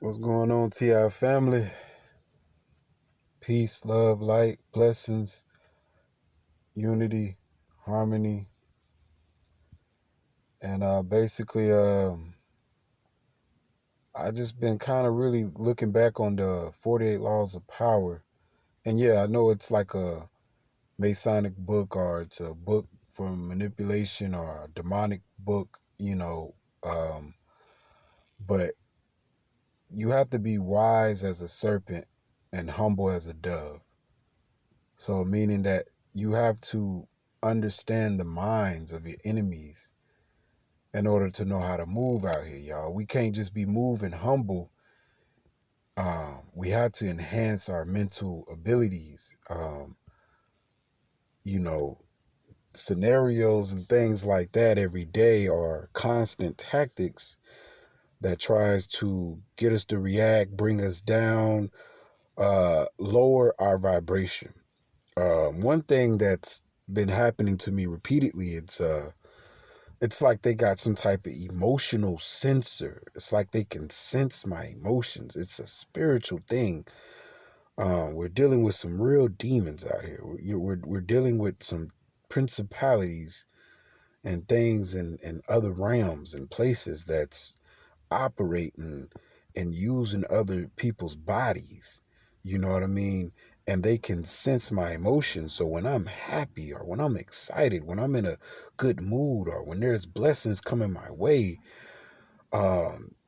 What's going on, TI family? Peace, love, light, blessings, unity, harmony, and I just been kind of really looking back on the 48 Laws of Power, and yeah, I know it's like a Masonic book or it's a book for manipulation or a demonic book, um, but you have to be wise as a serpent and humble as a dove. So, meaning that you have to understand the minds of your enemies in order to know how to move out here, y'all. We can't just be moving humble. We have to enhance our mental abilities. You know, Scenarios and things like that every day are constant tactics that tries to get us to react, bring us down, lower our vibration. One thing that's been happening to me repeatedly, it's like they got some type of emotional sensor. It's like they can sense my emotions. It's a spiritual thing. We're dealing with some real demons out here. We're dealing with some principalities and things in other realms and places that's operating and using other people's bodies. You know what I mean? And they can sense my emotions. So when I'm happy or when I'm excited, when I'm in a good mood or when there's blessings coming my way,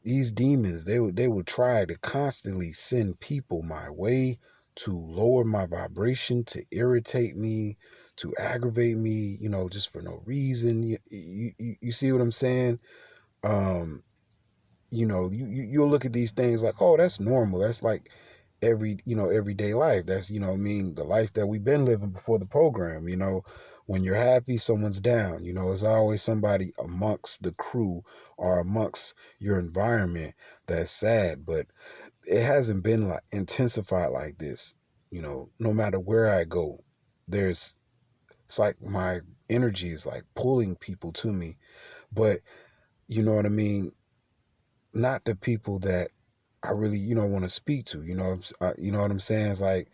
these demons, they will try to constantly send people my way to lower my vibration, to irritate me, to aggravate me, just for no reason. You see what I'm saying? Um, you'll look at these things like, oh, that's normal. That's like everyday life. That's, the life that we've been living before the program. When you're happy, someone's down. There's always somebody amongst the crew or amongst your environment that's sad. But it hasn't been like intensified like this. No matter where I go, it's like my energy is like pulling people to me. But you know what I mean? Not the people that I really, want to speak to. You know what I'm saying? It's like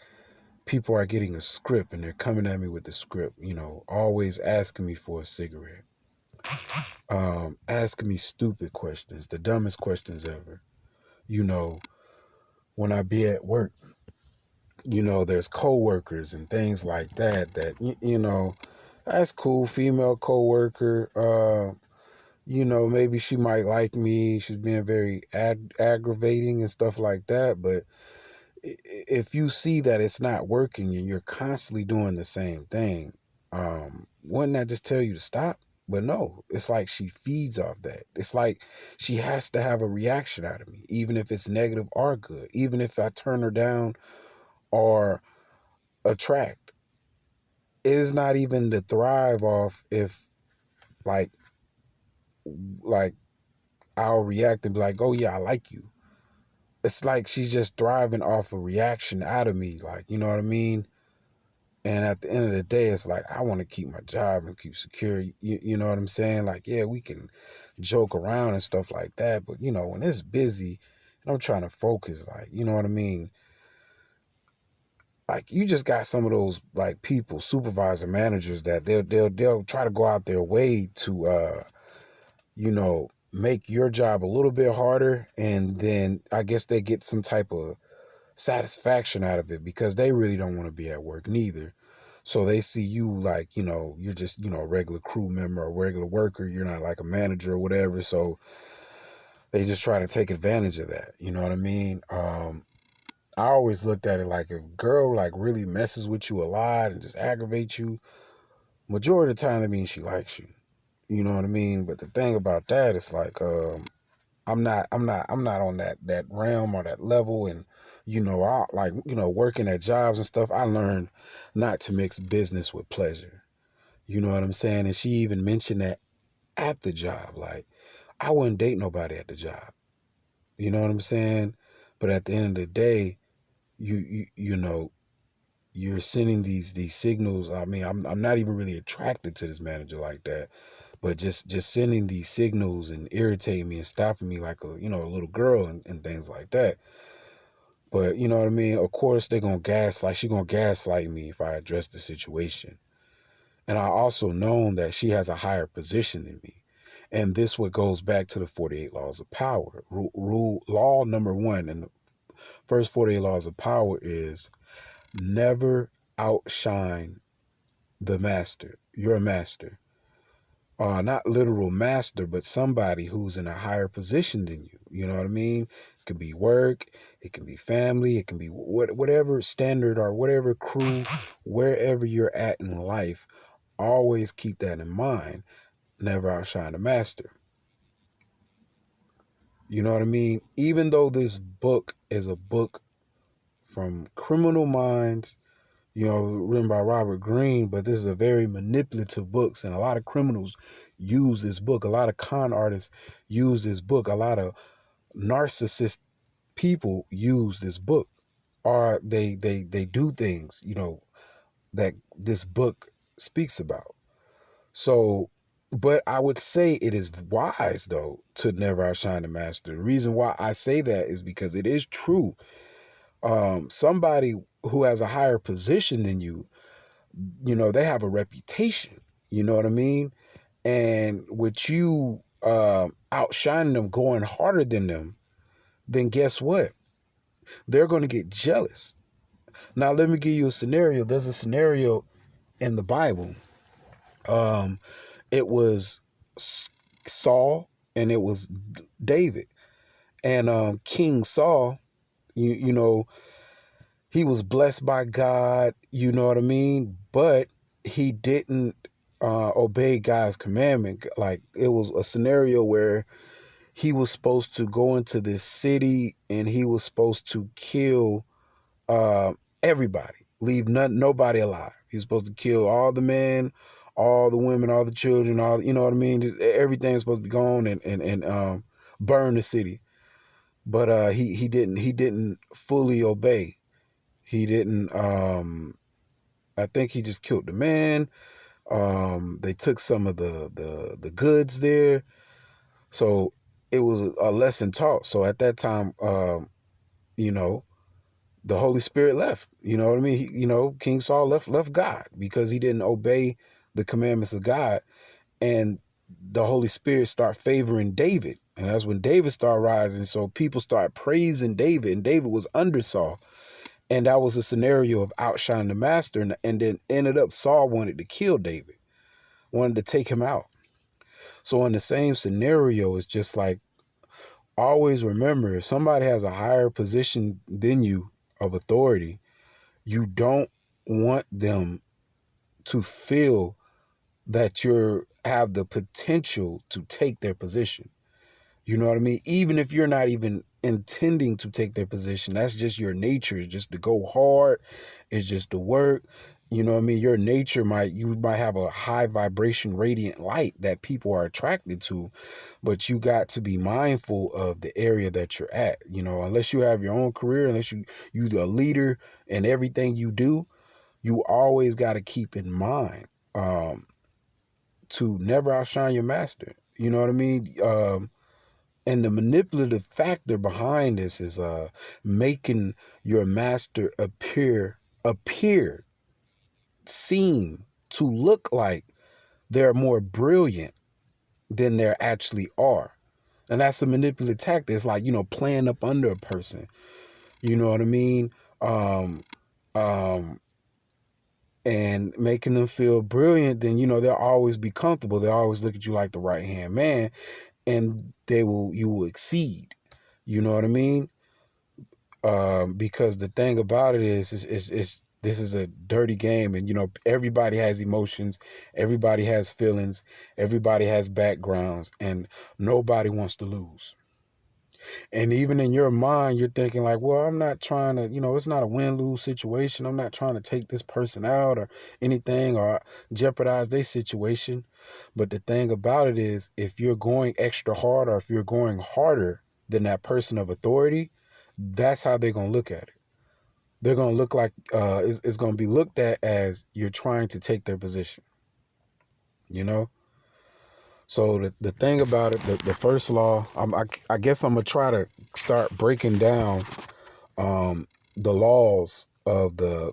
people are getting a script and they're coming at me with the script. Always asking me for a cigarette, asking me stupid questions, the dumbest questions ever. You know, when I be at work, there's coworkers and things like that. That's cool. Female coworker. Maybe she might like me. She's being very aggravating and stuff like that. But if you see that it's not working and you're constantly doing the same thing, wouldn't that just tell you to stop? But no, it's like she feeds off that. It's like she has to have a reaction out of me, even if it's negative or good, even if I turn her down or attract. It is not even to thrive off if like like I'll react and be like, oh yeah, I like you. It's like she's just thriving off a reaction out of me. Like, you know what I mean? And at the end of the day, it's like, I want to keep my job and keep secure. You know what I'm saying? Like, yeah, we can joke around and stuff like that. But, when it's busy and I'm trying to focus, like, you know what I mean? Like, you just got some of those, like, people, supervisor managers that they'll try to go out their way to, make your job a little bit harder. And then I guess they get some type of satisfaction out of it because they really don't want to be at work neither. So they see you like, you're just, a regular crew member or regular worker. You're not like a manager or whatever. So they just try to take advantage of that. You know what I mean? I always looked at it like if a girl like really messes with you a lot and just aggravates you, majority of the time that means she likes you. You know what I mean? But the thing about that is like, I'm not on that realm or that level. And, I like, working at jobs and stuff, I learned not to mix business with pleasure. You know what I'm saying? And she even mentioned that at the job. Like, I wouldn't date nobody at the job. You know what I'm saying? But at the end of the day, you know, you're sending these signals. I mean, I'm not even really attracted to this manager like that. but just sending these signals and irritating me and stopping me like a, you know, a little girl and things like that. But you know what I mean? Of course, she gonna gaslight me if I address the situation. And I also known that she has a higher position than me. And this what goes back to the 48 laws of power. Law number 1 in the first 48 laws of power is never outshine the master, your master. Not literal master, but somebody who's in a higher position than you. You know what I mean? It can be work, it can be family, it can be whatever standard or whatever crew, wherever you're at in life. Always keep that in mind. Never outshine the master. You know what I mean? Even though this book is a book from Criminal Minds, you know, written by Robert Greene, but this is a very manipulative book, and a lot of criminals use this book. A lot of con artists use this book. A lot of narcissist people use this book, or they do things, you know, that this book speaks about. So, but I would say it is wise though to never outshine the master. The reason why I say that is because it is true. Somebody who has a higher position than you, you know, they have a reputation. You know what I mean? And with you outshining them, going harder than them, then guess what? They're going to get jealous. Now, let me give you a scenario. There's a scenario in the Bible. It was Saul and it was David. And King Saul, you know, he was blessed by God, you know what I mean? But he didn't obey God's commandment. Like, it was a scenario where he was supposed to go into this city and he was supposed to kill everybody, leave nobody alive. He was supposed to kill all the men, all the women, all the children, all, you know what I mean? Everything's supposed to be gone and burn the city. But he didn't fully obey. He didn't. I think he just killed the man. They took some of the goods there, so it was a lesson taught. So at that time, you know, the Holy Spirit left. You know what I mean? You know, King Saul left God because he didn't obey the commandments of God, and the Holy Spirit start favoring David, and that's when David started rising. So people start praising David, and David was under Saul. And that was a scenario of outshining the master. And then ended up Saul wanted to kill David, wanted to take him out. So in the same scenario, it's just like, always remember, if somebody has a higher position than you of authority, you don't want them to feel that you have the potential to take their position. You know what I mean? Even if you're not even intending to take their position, that's just your nature. It's just to go hard. It's just to work. You know what I mean? Your nature you might have a high vibration, radiant light that people are attracted to, but you got to be mindful of the area that you're at. You know, unless you have your own career, unless you the leader in everything you do, you always got to keep in mind to never outshine your master. You know what I mean? And the manipulative factor behind this is making your master seem to look like they're more brilliant than they actually are. And that's a manipulative tactic. It's like, you know, playing up under a person. You know what I mean? Um, um, and making them feel brilliant, then, you know, they'll always be comfortable. They'll always look at you like the right-hand man, and you will exceed. You know what I mean? Because the thing about it is this is a dirty game, and you know, everybody has emotions, everybody has feelings, everybody has backgrounds, and nobody wants to lose. And even in your mind, you're thinking like, well, I'm not trying to, you know, it's not a win-lose situation. I'm not trying to take this person out or anything or jeopardize their situation. But the thing about it is, if you're going extra hard or if you're going harder than that person of authority, that's how they're going to look at it. They're going to look like, it's going to be looked at as you're trying to take their position, you know? So the thing about it, the first law, I guess I'm gonna try to start breaking down the laws of the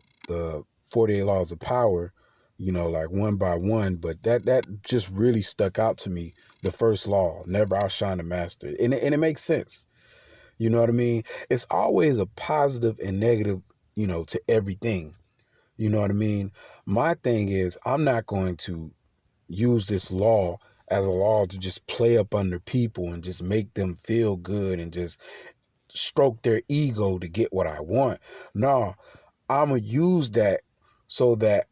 48 laws of power, like one by one. But that just really stuck out to me. The first law, never outshine the master, and it makes sense. You know what I mean? It's always a positive and negative, to everything. You know what I mean? My thing is, I'm not going to use this law as a law to just play up under people and just make them feel good and just stroke their ego to get what I want. No, I'm going to use that so that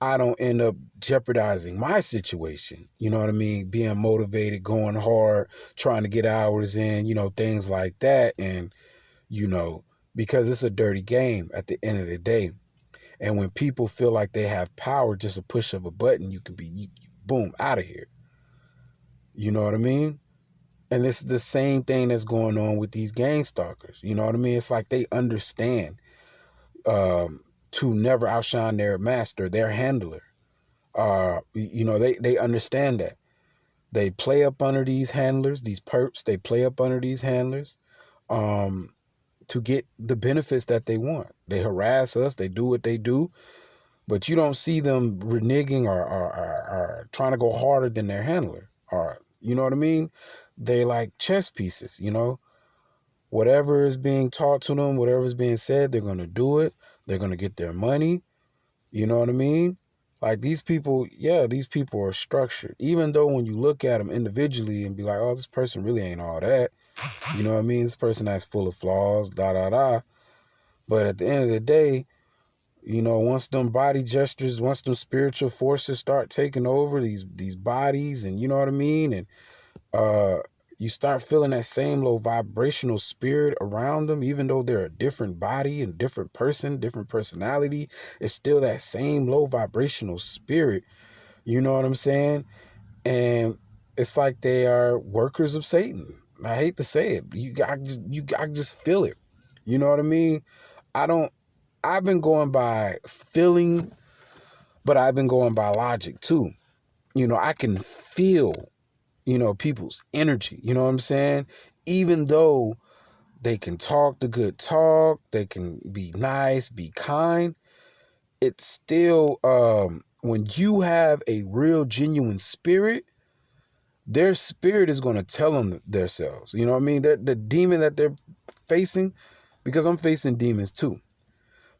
I don't end up jeopardizing my situation. You know what I mean? Being motivated, going hard, trying to get hours in, things like that. And, because it's a dirty game at the end of the day. And when people feel like they have power, just a push of a button, you could be, boom, out of here. You know what I mean? And it's the same thing that's going on with these gang stalkers. You know what I mean? It's like they understand to never outshine their master, their handler. They understand that. They play up under these handlers, these perps. They play up under these handlers to get the benefits that they want. They harass us. They do what they do. But you don't see them reneging or trying to go harder than their handler. Or, you know what I mean? They like chess pieces, Whatever is being taught to them, whatever is being said, they're going to do it. They're going to get their money. You know what I mean? Like these people are structured. Even though when you look at them individually and be like, oh, this person really ain't all that. You know what I mean? This person that's full of flaws, da, da, da. But at the end of the day, once them body gestures, once them spiritual forces start taking over these bodies, and you know what I mean? And you start feeling that same low vibrational spirit around them, even though they're a different body and different person, different personality, it's still that same low vibrational spirit. You know what I'm saying? And it's like they are workers of Satan. I hate to say it, but I just feel it. You know what I mean? I've been going by feeling, but I've been going by logic too. I can feel, people's energy. You know what I'm saying? Even though they can talk the good talk, they can be nice, be kind, it's still, when you have a real genuine spirit, their spirit is going to tell them themselves. You know what I mean? The demon that they're facing, because I'm facing demons too.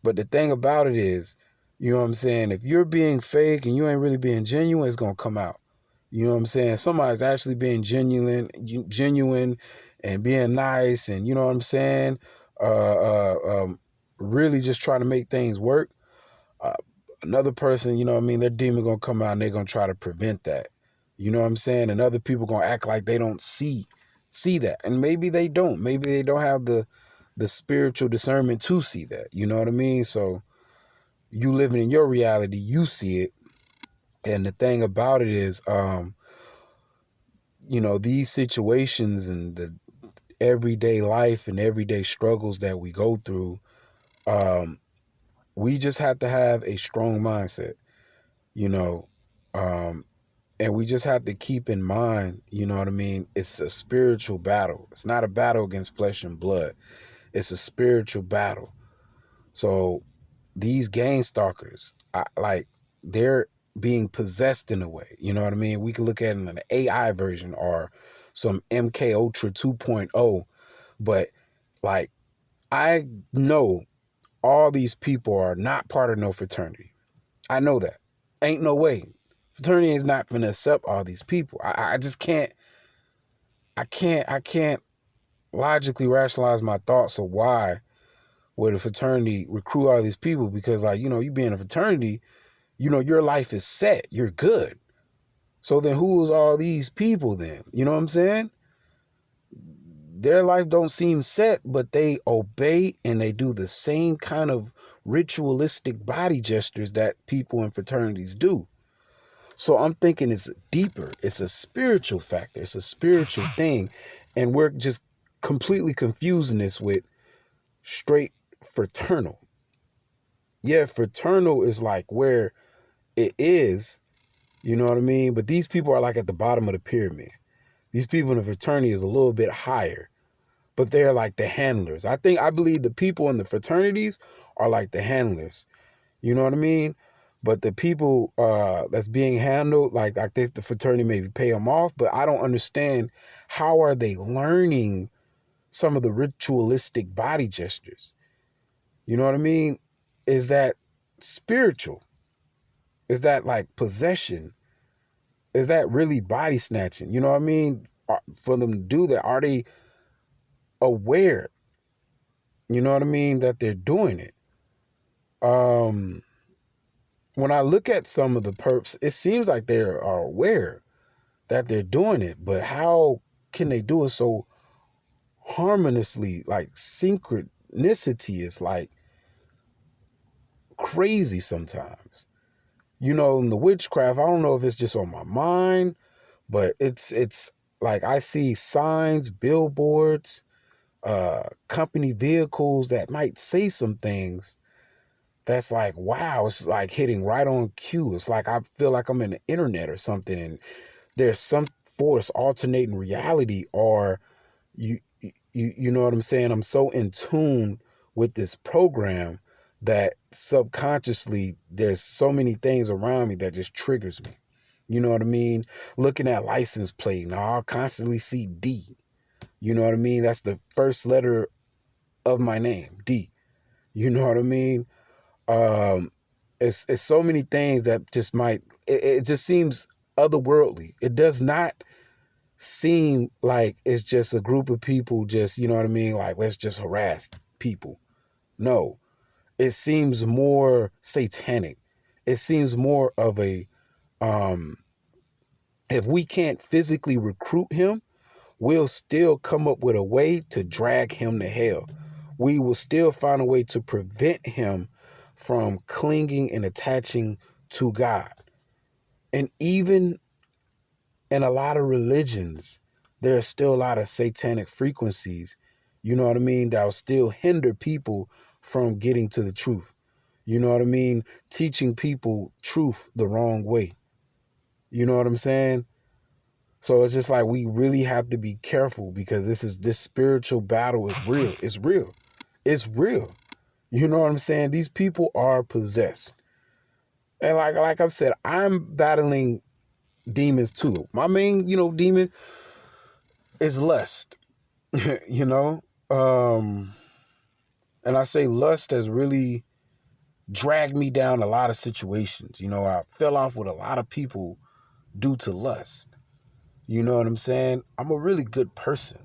But the thing about it is, you know what I'm saying? If you're being fake and you ain't really being genuine, it's going to come out. You know what I'm saying? Somebody's actually being genuine and being nice, and you know what I'm saying? Really just trying to make things work. Uh, Another person, you know what I mean? Their demon going to come out and they're going to try to prevent that. You know what I'm saying? And other people going to act like they don't see that. And maybe they don't. Maybe they don't have the spiritual discernment to see that. You know what I mean? So you living in your reality, you see it. And the thing about it is, these situations and the everyday life and everyday struggles that we go through, we just have to have a strong mindset, you know, and we just have to keep in mind, you know what I mean? It's a spiritual battle. It's not a battle against flesh and blood. It's a spiritual battle. So these gang stalkers, they're being possessed in a way. You know what I mean? We can look at it in an AI version or some MK Ultra 2.0. But like, I know all these people are not part of no fraternity. I know that. Ain't no way. Fraternity is not going to accept all these people. I just can't. I can't logically rationalize my thoughts of why would a fraternity recruit all these people, because you being a fraternity, your life is set. You're good. So then who's all these people then? You know what I'm saying? Their life don't seem set, but they obey and they do the same kind of ritualistic body gestures that people in fraternities do. So I'm thinking it's deeper. It's a spiritual factor. It's a spiritual thing. And we're just completely confusing this with straight fraternal. Yeah, fraternal is like where it is, You know what I mean? But these people are like at the bottom of the pyramid. These people in the fraternity is a little bit higher, but they're like the handlers. I believe the people in the fraternities are like the handlers. You know what I mean? But the people that's being handled, like I think the fraternity maybe pay them off, but I don't understand how are they learning some of the ritualistic body gestures. You know what I mean? Is that spiritual? Is that like possession? Is that really body snatching? You know what I mean? For them to do that, are they aware? You know what I mean? That they're doing it. Um, when I look at some of the perps, it seems like they are aware that they're doing it, but how can they do it so harmoniously? Like synchronicity is like crazy sometimes. You know, in the witchcraft, I don't know if it's just on my mind, but it's like I see signs, billboards, company vehicles that might say some things that's like, wow, it's like hitting right on cue. It's like I feel like I'm in the internet or something, and there's some force alternating reality, or you know what I'm saying? I'm so in tune with this program that subconsciously there's so many things around me that just triggers me. You know what I mean? Looking at license plate, now I'll constantly see D. You know what I mean? That's the first letter of my name, D. You know what I mean? Um, it's so many things that just might, it just seems otherworldly. It does not seem like it's just a group of people just, you know what I mean? Like, let's just harass people. No, it seems more satanic. It seems more of a, um, if we can't physically recruit him, we'll still come up with a way to drag him to hell. We will still find a way to prevent him from clinging and attaching to God. And even in a lot of religions, there's still a lot of satanic frequencies, you know what I mean, that will still hinder people from getting to the truth. You know what I mean? Teaching people truth the wrong way. You know what I'm saying? So it's just like we really have to be careful because this spiritual battle is real. It's real. It's real. You know what I'm saying? These people are possessed. And like I've said, I'm battling demons too. My main, demon is lust. you know? Um and I say lust has really dragged me down a lot of situations. You know, I fell off with a lot of people due to lust. You know what I'm saying? I'm a really good person.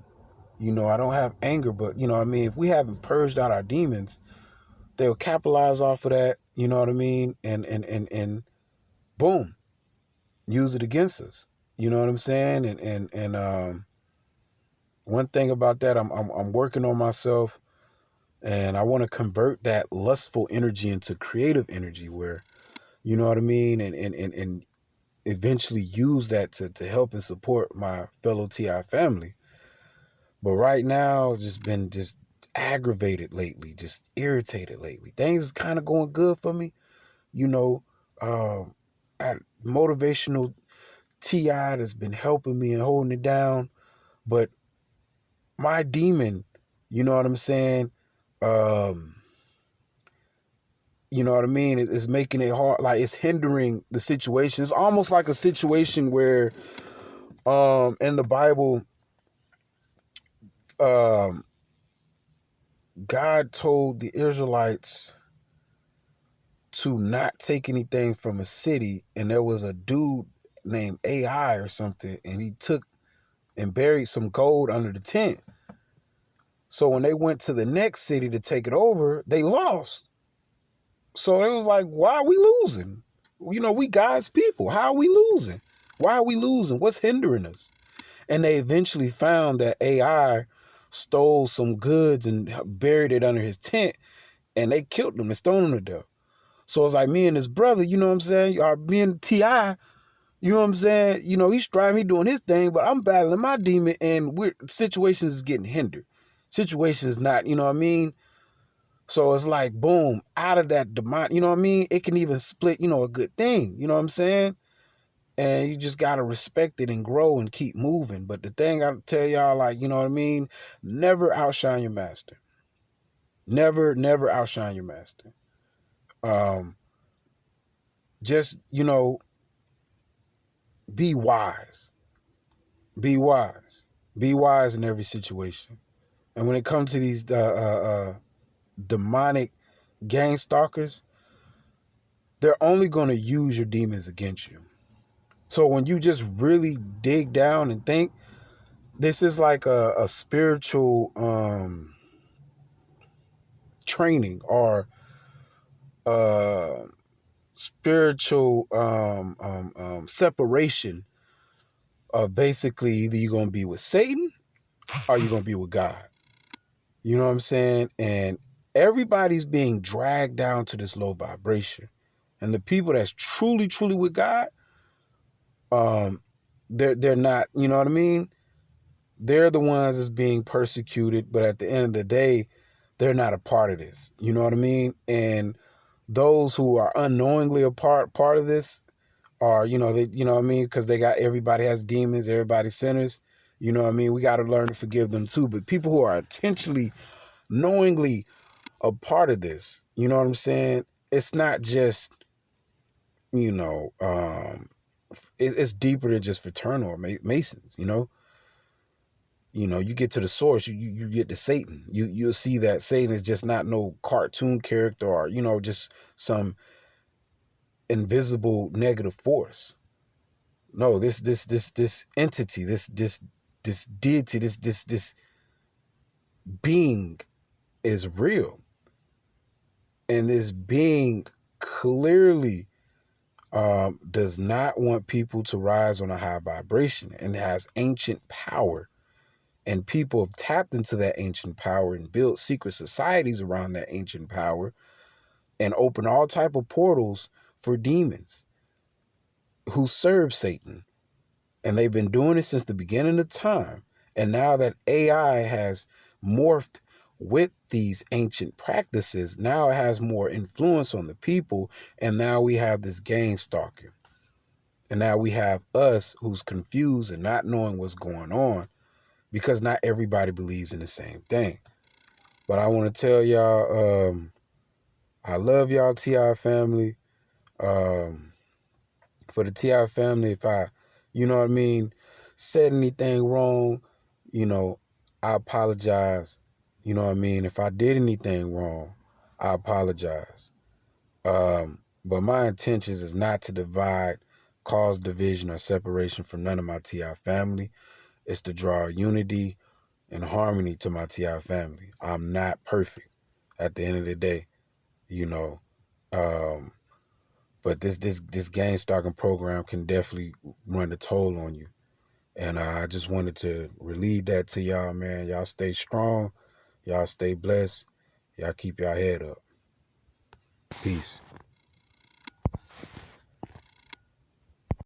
You know, I don't have anger, but, you know what I mean? If we haven't purged out our demons, they'll capitalize off of that, you know what I mean? And boom, use it against us. You know what I'm saying? And one thing about that, I'm working on myself, and I want to convert that lustful energy into creative energy where, you know what I mean? And eventually use that to help and support my fellow TI family. But right now, just aggravated lately, just irritated lately. Things is kind of going good for me, you know. At motivational TI has been helping me and holding it down, but my demon, you know what I'm saying? Um, you know what I mean? It's making it hard, like it's hindering the situation. It's almost like a situation where, in the Bible, um, God told the Israelites to not take anything from a city, and there was a dude named AI or something, and he took and buried some gold under the tent. So when they went to the next city to take it over, they lost. So it was like, why are we losing? You know, we God's people. How are we losing? Why are we losing? What's hindering us? And they eventually found that AI stole some goods and buried it under his tent, and they killed him and stoned him to death. So it's like me and his brother, you know what I'm saying? Or me and T.I., you know what I'm saying? You know, he's striving, he doing his thing, but I'm battling my demon, and situations is getting hindered. Situations not, you know what I mean? So it's like, boom, out of that demon, you know what I mean? It can even split, a good thing, you know what I'm saying? And you just gotta respect it and grow and keep moving. But the thing I tell y'all, like, you know what I mean? Never outshine your master. Never outshine your master. Um, just, be wise. Be wise. Be wise in every situation. And when it comes to these demonic gang stalkers, they're only going to use your demons against you. So when you just really dig down and think, this is like a spiritual training, or spiritual separation of basically either you're going to be with Satan or you're going to be with God. You know what I'm saying? And everybody's being dragged down to this low vibration. And the people that's truly, truly with God, they're not, you know what I mean? They're the ones that's being persecuted, but at the end of the day, they're not a part of this. You know what I mean? And those who are unknowingly a part of this are, they, you know what I mean? Because everybody has demons, everybody's sinners. You know what I mean? We got to learn to forgive them too. But people who are intentionally, knowingly a part of this, you know what I'm saying? It's not just, it's deeper than just fraternal or Masons, you get to the source, you get to Satan. You'll see that Satan is just not no cartoon character or, just some invisible negative force. No, this entity, this deity, this being is real. And this being clearly does not want people to rise on a high vibration, and has ancient power. And people have tapped into that ancient power and built secret societies around that ancient power and opened all type of portals for demons who serve Satan. And they've been doing it since the beginning of time. And now that AI has morphed with these ancient practices, now it has more influence on the people. And now we have this gang stalking. And now we have us who's confused and not knowing what's going on, because not everybody believes in the same thing. But I want to tell y'all, I love y'all, TI family. For the TI family, if I, said anything wrong, I apologize. You know what I mean? If I did anything wrong, I apologize. But my intentions is not to divide, cause division or separation from none of my TI family. It's to draw unity and harmony to my TI family. I'm not perfect at the end of the day, but this gang stalking program can definitely run the toll on you. And I just wanted to relieve that to y'all, man. Y'all stay strong. Y'all stay blessed. Y'all keep y'all head up. Peace.